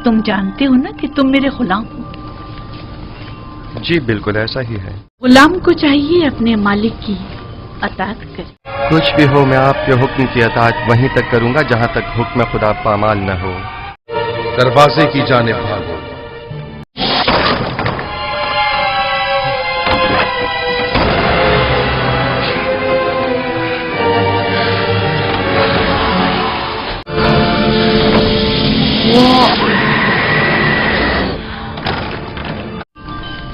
तुम जानते हो ना कि तुम मेरे गुलाम हो। जी बिल्कुल ऐसा ही है। गुलाम को चाहिए अपने मालिक की अताअत करे। कुछ भी हो मैं आपके हुक्म की अताअत वहीं तक करूंगा जहां तक हुक्म खुदा पामाल न हो। दरवाजे की जानिब भागो।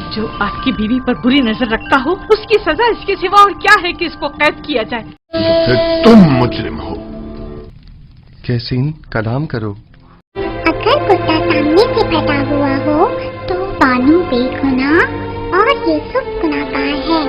जो आपकी बीवी पर बुरी नजर रखता हो उसकी सजा इसके सिवा और क्या है कि इसको कैद किया जाए। तो फिर तुम मुजरिम हो। कैसीन कलाम करो। अगर कुत्ता सामने से फटा हुआ हो तो बानू बेगुनाह और यूसुफ गुनाहगार है,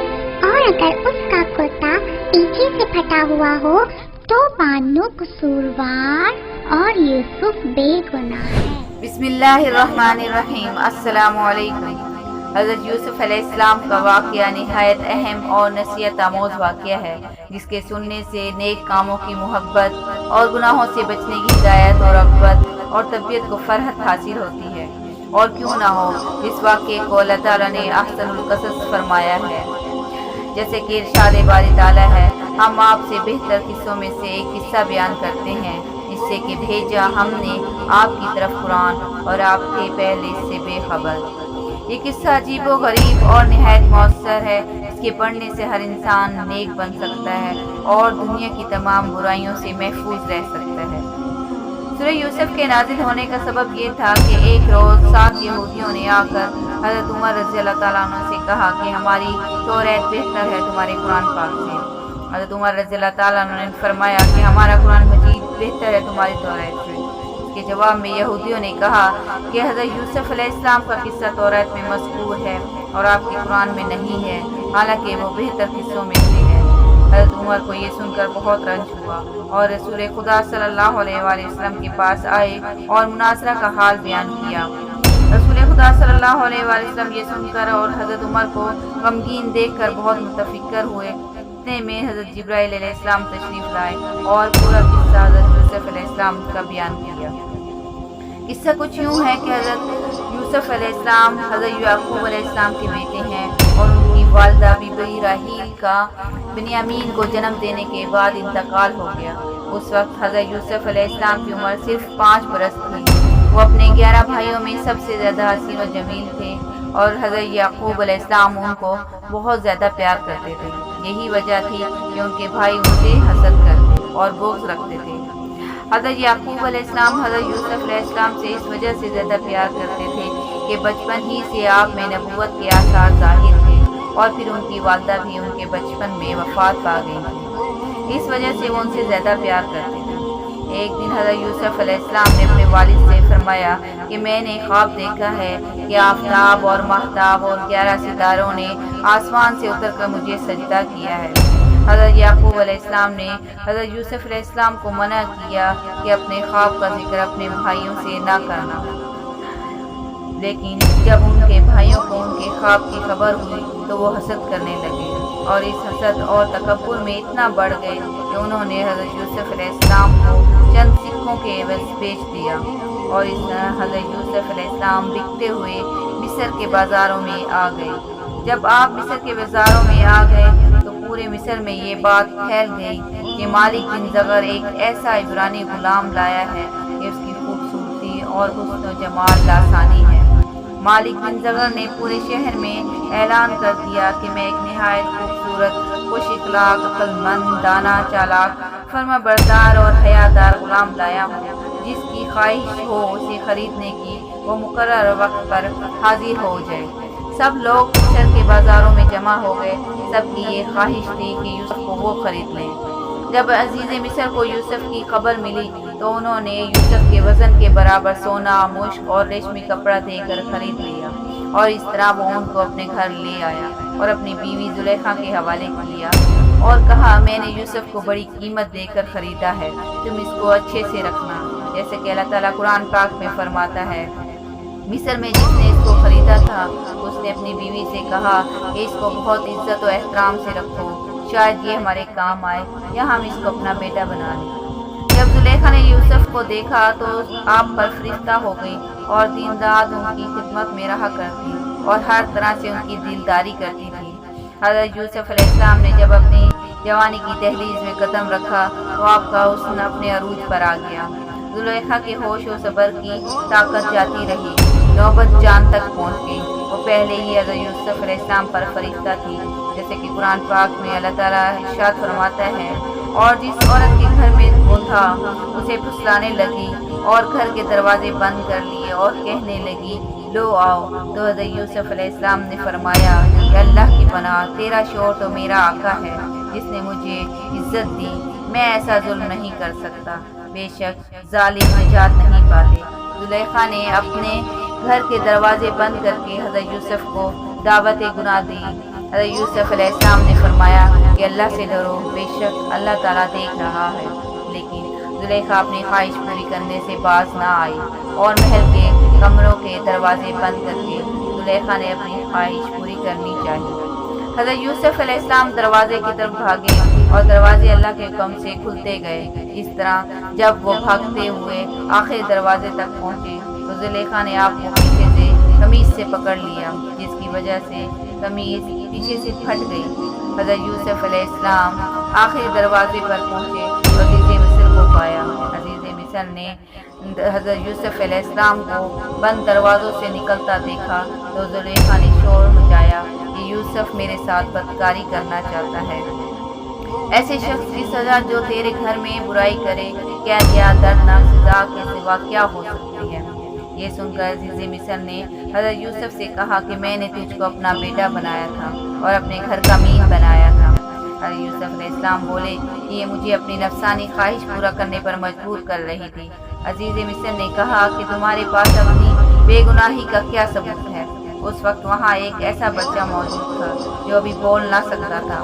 और अगर उसका कुत्ता पीछे से फटा हुआ हो तो बानू कसूरवार और यूसुफ बेगुनाह है। बिस्मिल्लाहिर्रहमानिर्रहीम। अस्सलामु अलैकुम। हज़रत यूसुफ अलैहिस्सलाम का वाक़या निहायत अहम और नसीहत आमोज़ वाक़या है, जिसके सुनने से नेक कामों की मोहब्बत और गुनाहों से बचने की हिदायत और रग़बत और तबीयत को फ़रहत हासिल होती है। और क्यों ना हो, इस वाक़े को अल्लाह ताला ने अहसनुल क़सस फरमाया है। जैसे कि इरशाद बारी ताला है, हम आपसे बेहतर किस्सों में से एक किस्सा बयान करते हैं, जिससे कि भेजा हमने आपकी तरफ कुरान और आप थे पहले इससे बेखबर। ये किस्सा अजीबो गरीब और निहायत मौसर है। इसके पढ़ने से हर इंसान नेक बन सकता है और दुनिया की तमाम बुराइयों से महफूज रह सकता है। सूरह यूसुफ के नाजिल होने का सबब ये था कि एक रोज़ 7 यहूदियों ने आकर हज़रत उमर रज़ी अल्लाह ताला अन्हु से कहा कि हमारी तौरात बेहतर है तुम्हारे कुरान पाक से। हज़रत उमर रज़ी अल्लाह ताला अन्हु ने फरमाया कि हमारा कुरान मजीद बेहतर है तुम्हारी तौरात से। के जवाब में यहूदियों ने कहा कि हज़रत यूसुफ अलैहिस्सलाम का किस्सा तौरात में मज़कूर है और आपके कुरान में नहीं है, हालांकि वो बेहतर किस्सों में से है। हज़रत उमर को ये सुनकर बहुत रंज हुआ और रसूल खुदा सल्लल्लाहु अलैहि वसल्लम के पास आए और मुनासरा का हाल बयान किया। रसूल खुदा सल्लल्लाहु अलैहि वसल्लम ये सुनकर और हज़रत उमर को गमगीन देखकर बहुत मुतफिक्र हुए। इतने में हज़रत जिब्राइल अलैहिस्सलाम तशरीफ़ लाए और पूरा किस्सा हज़रत यूसुफ अलैहिस्सलाम का बयान किया। किस्सा कुछ यूँ है कि हज़रत यूसुफ अलैहिस्सलाम हज़रत याकूब अलैहिस्सलाम के बेटे हैं और उनकी वालिदा बीबी राहील का बिन्यामीन को जन्म देने के बाद इंतकाल हो गया। उस वक्त हज़रत यूसुफ अलैहिस्सलाम की उम्र सिर्फ 5 बरस थी। वो अपने 11 भाइयों में सबसे ज़्यादा हसीन और जमील थे और हज़रत याकूब अलैहिस्सलाम उनको बहुत ज़्यादा प्यार करते थे। यही वजह थी कि उनके भाई उनसे हसद करते और बोझ रखते थे। हज़रत याकूब अलैहिस्सलाम हज़रत यूसुफ अलैहिस्सलाम से इस वजह से ज़्यादा प्यार करते थे कि बचपन ही से आप में नबूवत के आसार ज़ाहिर थे और फिर उनकी वालिदा भी उनके बचपन में वफ़ात पा गई। इस वजह से वो उनसे ज़्यादा प्यार करते थे। एक दिन हज़रत यूसुफ अलैहिस्सलाम ने अपने वालिद से फरमाया कि मैंने ख्वाब देखा है कि आफ़ताब और महताब और 11 सितारों ने आसमान से उतरकर मुझे सजदा किया है। हज़रत याकूब अलैहिस्सलाम ने हज़रत यूसुफ अलैहिस्सलाम को मना किया कि अपने ख्वाब का जिक्र अपने भाइयों से ना करना, लेकिन जब उनके भाइयों को उनके ख्वाब की खबर हुई तो वो हसद करने लगे और इस हसद और तकब्बुर में इतना बढ़ गए कि उन्होंने हज़रत यूसुफ अलैहिस्सलाम को चंद सिक्कों के एवज़ बेच दिया और इस तरह हज़रत यूसुफ अलैहिस्सलाम बिकते हुए मिस्र के बाज़ारों में आ गए। जब आप मिस्र के बाज़ारों में आ गए तो पूरे मिस्र में ये बात फैल गई कि मालिक बिन ज़गर एक ऐसा इब्रानी गुलाम लाया है कि उसकी खूबसूरती और हुस्न व जमाल लासानी है। मालिक बिन ज़गर ने पूरे शहर में ऐलान कर दिया कि मैं एक निहायत खूबसूरत, खुश इखलाक, अक्लमंद, दाना, चालाक, फर्मा बरदार और हयादार गुलाम लाया हूँ। जिसकी ख्वाहिश हो उसे खरीदने की वो मुकर्रर वक्त पर हाजिर हो जाए। सब लोग मिस्र के बाज़ारों में जमा हो गए। सबकी ये ख्वाहिश थी कि यूसुफ को वो खरीद लें। जब अजीज़ मिस्र को यूसुफ की खबर मिली तो उन्होंने यूसुफ के वज़न के बराबर सोना, मुश्क और रेशमी कपड़ा देकर खरीद लिया और इस तरह वो उनको अपने घर ले आया और अपनी बीवी जुलेखा के हवाले किया और कहा, मैंने यूसुफ को बड़ी कीमत देकर ख़रीदा है, तुम इसको अच्छे से रखना। जैसे कि अल्लाह ताला कुरान पाक में फरमाता है, मिस्र में जिसने इसको ख़रीदा था उसने अपनी बीवी से कहा कि इसको बहुत इज्जत और एहतराम से रखो, शायद ये हमारे काम आए या हम इसको अपना बेटा बना लें। जब जुलेखा ने यूसुफ को देखा तो आप पर फरिश्ता हो गई और दिन रात उनकी खिदमत में रहा करती और हर तरह से उनकी दिलदारी करती थी। हज़रत यूसुफ अलैहिस्सलाम ने जब अपनी जवानी की दहलीज में कदम रखा तो आपका हुस्न अपने अरूज पर आ गया। जुलेखा के होश और सब्र की ताकत जाती रही, नौबत जान तक पहुँच गई। वो पहले ही हज़रत यूसुफ अलैहिस्सलाम पर फरिश्ता थी, जैसे कि कुरान पाक में अल्लाह ताला इरशाद फरमाता है, और जिस औरत के घर में वो था उसे फुसलाने लगी और घर के दरवाजे बंद कर लिए और कहने लगी लो आओ। तो हज़रत यूसुफ अलैहिस्सलाम ने फरमाया कि अल्लाह की पनाह, तेरा शौहर तो मेरा आका है जिसने मुझे इज्जत दी, मैं ऐसा जुल्म नहीं कर सकता, बेशक जालिम निजात नहीं पाते। जुलेखा ने अपने घर के दरवाजे बंद करके हज़रत यूसुफ को दावत गुनाह दी। हज़रत यूसुफ अलैहिस्सलाम ने फरमाया कि अल्लाह से डरो, बेशक अल्लाह ताला देख रहा है। लेकिन जुलेखा अपनी ख्वाहिश पूरी करने से बाज ना आई और महल के कमरों के दरवाजे बंद करके जुलेखा ने अपनी ख्वाहिश पूरी करनी चाहिए। हज़रत यूसुफ अलैहिस्सलाम दरवाजे की तरफ भागे और दरवाजे अल्लाह के हुक्म से खुलते गए। इस तरह जब वो भागते हुए आखिरी दरवाजे तक पहुँचे तो जुलेखा ने आपको पीछे से कमीज से पकड़ लिया, जिसकी वजह से कमीज पीछे से फट गई। हज़रत यूसुफ अलैहिस्सलाम आखिरी दरवाजे पर पहुँचे तो अज़ीज़ मिस्र को पाया। अज़ीज़ मिस्र ने हज़रत यूसुफ अलैहिस्सलाम को बंद दरवाज़ों से निकलता देखा तो जुलेखा ने शोर मचाया कि यूसुफ मेरे साथ बदकारी करना चाहता है। ऐसे शख्स की सज़ा जो तेरे घर में बुराई करे, क्या दर्दनाक सज़ा के सिवा क्या हो सकती है। ये सुनकर अज़ीज़ मिस्र ने हज़रत यूसुफ से कहा कि मैंने तुझको अपना बेटा बनाया था और अपने घर का मीन बनाया था। हज़रत यूसुफ अलैहिस्सलाम बोले कि ये मुझे अपनी नफसानी ख्वाहिश पूरा करने पर मजबूर कर रही थी। अज़ीज़ मिस्र ने कहा कि तुम्हारे पास अपनी बेगुनाही का क्या सबूत है। उस वक्त वहाँ एक ऐसा बच्चा मौजूद था जो अभी बोल ना सकता था।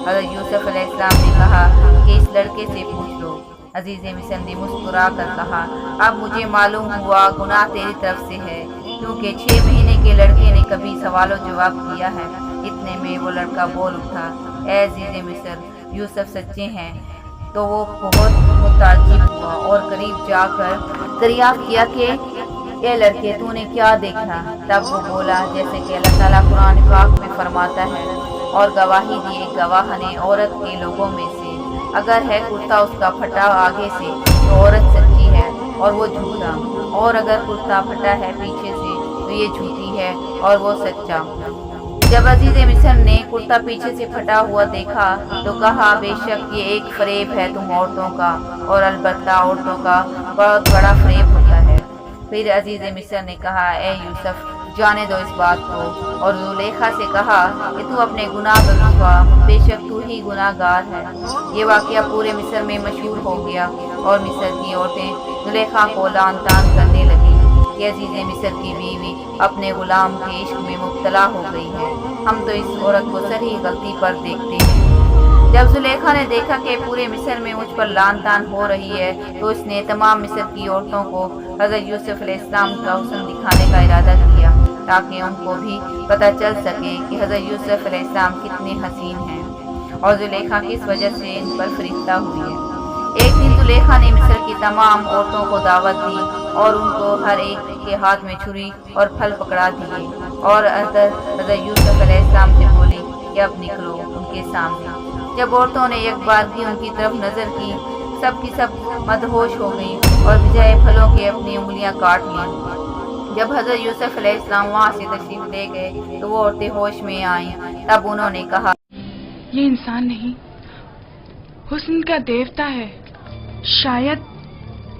हज़रत यूसुफ अलैहिस्सलाम ने कहा कि इस लड़के से पूछ लो। अज़ीज़ मिस्र ने मुस्कुरा कर कहा, अब मुझे मालूम हुआ गुनाह तेरी तरफ से है, क्योंकि 6 महीने के लड़के ने कभी सवाल जवाब किया है। इतने में वो लड़का बोल उठा, ऐ अज़ीज़ मिस्र, यूसुफ सच्चे हैं। तो वो बहुत मुताज्जिब हुआ और करीब जाकर दरियाफ्त किया कि ये लड़के तूने क्या देखा। तब वो बोला जैसे कि अल्लाह ताला कुरान पाक में फरमाता है, और गवाही दी एक गवाह ने औरत के लोगों में से, अगर है कुर्ता उसका फटा आगे से तो औरत सच्ची है और वो झूठा, और अगर कुर्ता फटा है पीछे से तो ये झूठी है और वो सच्चा। जब अज़ीज़ मिस्र ने कुर्ता पीछे से फटा हुआ देखा तो कहा, बेशक ये एक फरेब है तुम औरतों का, और अलबत्ता औरतों का बहुत बड़ा फरेब होता है। फिर अज़ीज़ मिस्र ने कहा, ए यूसुफ, जाने दो इस बात को, और जुलेखा से कहा कि तू अपने गुनाह बख्शवा, बेशक तू ही गुनाहगार है। ये वाक़या पूरे मिस्र में मशहूर हो गया और मिस्र की औरतें जुलेखा को लान तान करने लगी कि अज़ीज़ मिस्र की बीवी अपने गुलाम के इश्क में मुब्तला हो गई है, हम तो इस औरत को सही गलती पर देखते हैं। जब जुलेखा ने देखा कि पूरे मिस्र में मुझ पर लान तान हो रही है तो उसने तमाम मिस्र की औरतों को हज़रत यूसुफ अलैहिस्सलाम का हुस्न दिखाने का इरादा किया, ताकि उनको भी पता चल सके कि हज़रत यूसुफ अलैहिस्सलाम कितने हसीन हैं और जुलेखा किस वजह से इन पर फरिश्ता हुई है। एक दिन जुलेखा ने मिस्र की तमाम औरतों को दावत दी और उनको हर एक के हाथ में छुरी और फल पकड़ा दिए और हज़रत यूसुफ अलैहिस्सलाम से बोली कि अब निकलो उनके सामने। जब औरतों ने एक बार की उनकी तरफ नज़र की, सब की सब मदहोश हो गई और बजाय फलों के अपनी उंगलियां काट लीं। जब हज़रत यूसुफ अलैहिस्सलाम वहाँ से तशरीफ ले गए तो वो औरतें होश में आईं। तब उन्होंने कहा, ये इंसान नहीं, हुस्न का देवता है, शायद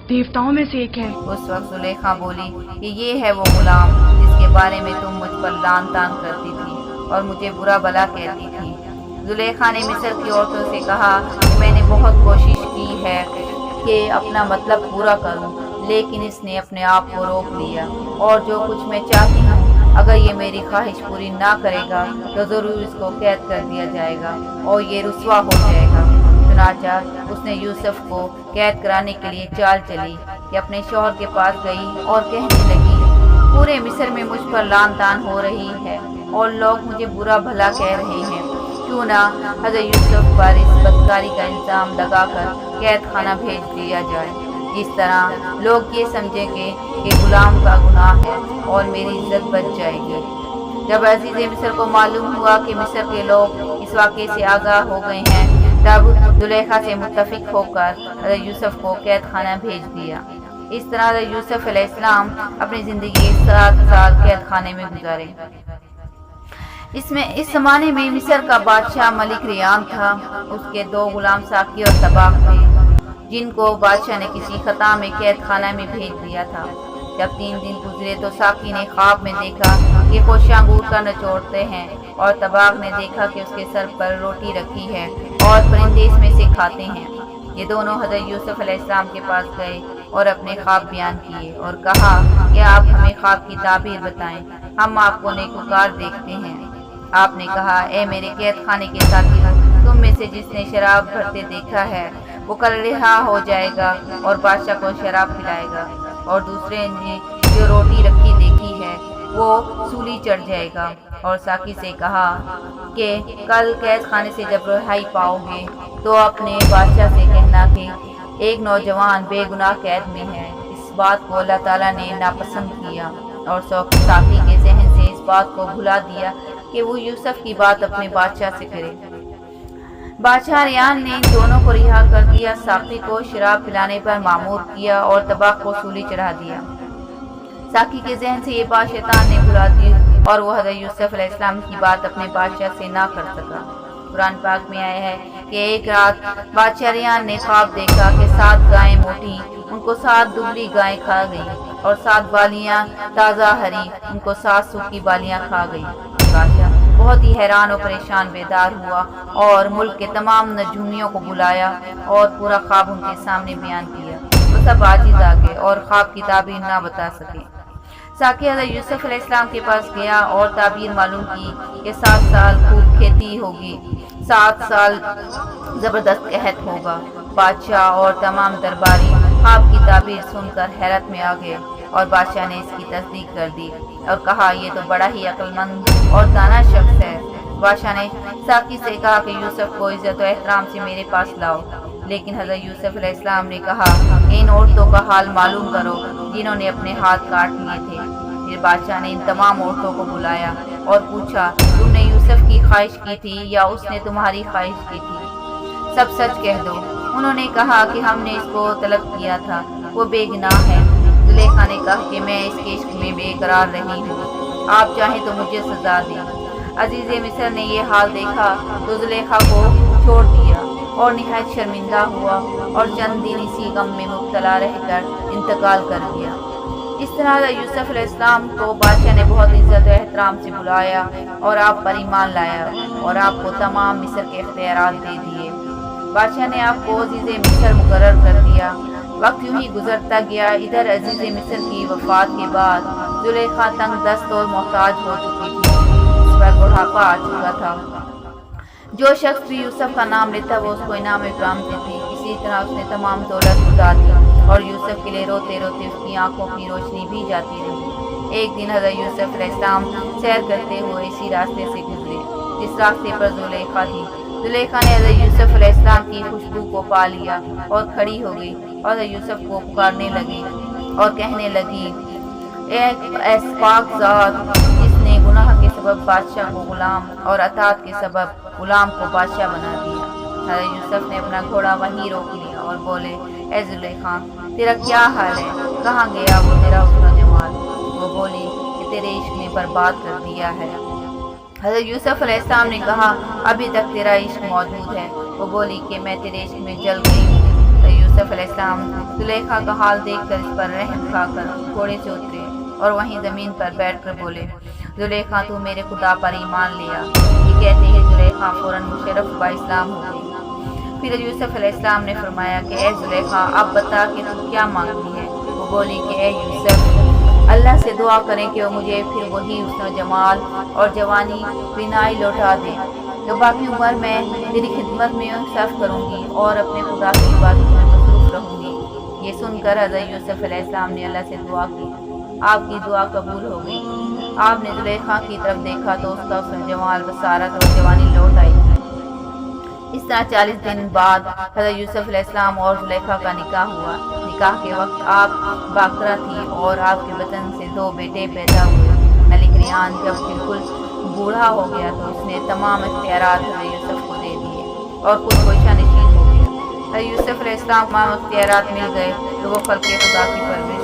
देवताओं में से एक है। उस वक्त जुलेखा बोली कि ये है वो गुलाम जिसके बारे में तुम मुझ पर लान तान करती थी और मुझे बुरा भला कहती थी। जुलेखा ने मिस्र की औरतों से कहा कि मैंने बहुत कोशिश की है कि अपना मतलब पूरा करूं, लेकिन इसने अपने आप को रोक लिया, और जो कुछ मैं चाहती हूँ अगर ये मेरी ख्वाहिश पूरी ना करेगा तो ज़रूर इसको कैद कर दिया जाएगा और ये रुस्वा हो जाएगा। चुनांचा उसने यूसुफ को कैद कराने के लिए चाल चली कि अपने शौहर के पास गई और कहने लगी, पूरे मिस्र में मुझ पर लान तान हो रही है और लोग मुझे बुरा भला कह रहे हैं, क्यों ना हज़रत यूसुफ पर इस बदकारी का इल्ज़ाम लगाकर कैद खाना भेज दिया जाए। جس طرح لوگ یہ سمجھیں گے کہ غلام کا گناہ ہے اور میری عزت بچ جائے گی۔ جب عزیز مصر کو معلوم ہوا کہ مصر کے لوگ اس واقعے سے آگاہ ہو گئے ہیں، تب زلیخا سے متفق ہو کر حضرت یوسف کو قید خانہ بھیج دیا۔ اس طرح حضرت یوسف علیہ السلام اپنی زندگی 7 سال قید خانے میں گزارے۔ اس زمانے میں مصر کا بادشاہ ملک ریان تھا۔ اس کے 2 غلام ساقی اور طباخ تھے، جن کو بادشاہ نے کسی خطا میں قید خانہ میں بھیج دیا تھا۔ جب 3 دن گزرے تو ساقی نے خواب میں دیکھا کہ خشک انگور کا نچوڑتے ہیں، اور طباخ نے دیکھا کہ اس کے سر پر روٹی رکھی ہے اور پرندے اس میں سے کھاتے ہیں۔ یہ دونوں حضرت یوسف علیہ السلام کے پاس گئے اور اپنے خواب بیان کیے اور کہا کہ آپ ہمیں خواب کی تعبیر بتائیں، ہم آپ کو نیکوکار دیکھتے ہیں۔ آپ نے کہا، اے میرے قید خانے کے ساتھی، تم میں سے جس نے شراب بھرتے دیکھا ہے وہ کل رہا ہو جائے گا اور بادشاہ کو شراب پلائے گا، اور دوسرے نے جو روٹی رکھی دیکھی ہے وہ سولی چڑھ جائے گا۔ اور ساقی سے کہا کہ کل قید خانے سے جب رہائی پاؤ گے تو اپنے بادشاہ سے کہنا کہ ایک نوجوان بے گناہ قید میں ہے۔ اس بات کو اللہ تعالیٰ نے ناپسند کیا اور ساقی کے ذہن سے اس بات کو بھلا دیا کہ وہ یوسف کی بات اپنے بادشاہ سے کرے۔ بادشاہ ریان نے ان دونوں کو رہا کر دیا، ساقی کو شراب پلانے پر مامور کیا اور طباخ کو سولی چڑھا دیا۔ ساقی کے ذہن سے یہ بات شیطان نے بھلا دی اور وہ حضرت یوسف علیہ السلام کی بات اپنے بادشاہ سے نہ کر سکا۔ قرآن پاک میں آیا ہے کہ ایک رات بادشاہ ریان نے خواب دیکھا کہ 7 گائیں موٹی ان کو 7 دبلی گائیں کھا گئیں، اور 7 بالیاں تازہ ہری ان کو 7 سوکھی بالیاں کھا گئیں۔ بادشاہ بہت ہی حیران و پریشان بیدار ہوا اور ملک کے تمام نجومیوں کو بلایا اور پورا خواب ان کے سامنے بیان کیا۔ وہ سب عاجز آ گئے اور خواب کی تعبیر نہ بتا سکے۔ ساقی حضرت یوسف علیہ السلام کے پاس گیا اور تعبیر معلوم کی کہ 7 سال خوب کھیتی ہوگی، 7 سال زبردست قحط ہوگا۔ بادشاہ اور تمام درباری خواب کی تعبیر سن کر حیرت میں آ گئے، اور بادشاہ نے اس کی تصدیق کر دی اور کہا یہ تو بڑا ہی عقل مند اور دانا شخص ہے۔ بادشاہ نے ساقی سے کہا کہ یوسف کو عزت و احترام سے میرے پاس لاؤ، لیکن حضرت یوسف علیہ السلام نے کہا ان عورتوں کا حال معلوم کرو جنہوں نے اپنے ہاتھ کاٹ لیے تھے۔ پھر بادشاہ نے ان تمام عورتوں کو بلایا اور پوچھا تم نے یوسف کی خواہش کی تھی یا اس نے تمہاری خواہش کی تھی؟ سب سچ کہہ دو۔ انہوں نے کہا کہ ہم نے اس کو طلب کیا تھا، وہ بے گناہ ہے۔ زلیخا نے کہا کہ میں اس کے عشق میں بے قرار رہی ہوں، آپ چاہیں تو مجھے سزا دیں۔ عزیز مصر نے یہ حال دیکھا تو زلیخا کو چھوڑ دیا اور نہایت شرمندہ ہوا اور چند دن اسی غم میں مبتلا رہ کر انتقال کر دیا۔ اس طرح یوسف علیہ السلام کو بادشاہ نے بہت عزت و احترام سے بلایا اور آپ پر ایمان لایا اور آپ کو تمام مصر کے اختیارات دے دیے۔ بادشاہ نے آپ کو عزیز مصر مقرر کر دیا۔ وقت یوں ہی گزرتا گیا۔ ادھر عزیز مصر کی وفات کے بعد زلیخا تنگ دست اور محتاج ہو چکی تھی، اس پر بڑھاپا آ چکا تھا۔ جو شخص بھی یوسف کا نام لیتا وہ اس کو انعام اکرام دیتی۔ اسی طرح اس نے تمام دولت اڑا دی اور یوسف کے لیے روتے روتے اس کی آنکھوں کی روشنی بھی جاتی رہی۔ ایک دن حضرت یوسف علیہ السلام سیر کرتے ہوئے اسی راستے سے گزرے جس راستے پر زلیخا تھی۔ زلیخا نے حضرت یوسف علیہ السلام کی خوشبو کو پا لیا اور کھڑی ہو گئی اور حضرت یوسف کو پکارنے لگی اور کہنے لگی اے پاک ذات جس نے گناہ کے سبب بادشاہ کو غلام اور اطاعت کے سبب غلام کو بادشاہ بنا دیا۔ حضرت یوسف نے اپنا گھوڑا وہیں روک لیا اور بولے اے زلیخا تیرا کیا حال ہے؟ کہاں گیا وہ تیرا حسن و جمال؟ وہ بولی کہ تیرے عشق نے برباد کر دیا ہے۔ حضرت یوسف علیہ السلام نے کہا ابھی تک تیرا عشق موجود ہے۔ وہ بولی کہ میں تیرے عشق میں جل گئی ہوں۔ حضرت یوسف علیہ السلام زلیخا کا حال دیکھ کر اس پر رحم کھا کر گھوڑے سے اترے اور وہیں زمین پر بیٹھ کر بولے زلیخا تو میرے خدا پر ایمان لیا۔ یہ کہتے ہی زلیخا فوراً مشرف با اسلام ہو گئی۔ پھر یوسف علیہ السلام نے فرمایا کہ اے زلیخا اب بتا کہ تو کیا مانگتی ہے؟ وہ بولی کہ اے یوسف اللہ سے دعا کریں کہ وہ مجھے پھر وہی حسن و جمال اور جوانی بینائی لوٹا دے تو باقی عمر میں تیری خدمت میں صرف کروں گی اور اپنے خدا کی عبادت میں مصروف رہوں گی۔ یہ سن کر حضرت یوسف علیہ السلام نے اللہ سے دعا کی۔ آپ کی دعا قبول ہو گئی۔ آپ نے زلیخا کی طرف دیکھا تو اس کا حسن جمال بصارت اور جوانی لوٹ آئی۔ اس طرح 40 دن بعد حضرت یوسف علیہ السلام اور زلیخا کا نکاح ہوا۔ نکاح کے وقت آپ باکرہ تھی اور آپ کے بطن سے 2 بیٹے پیدا ہوئے۔ ملک ریحان جب بالکل بوڑھا ہو گیا تو اس نے تمام اختیارات حضرت یوسف کو دے دیے اور خود گوشہ نشین ہو گیا۔ حضرت یوسف علیہ السلام کو تمام اختیارات مل گئے تو وہ خلق خدا کی پرورش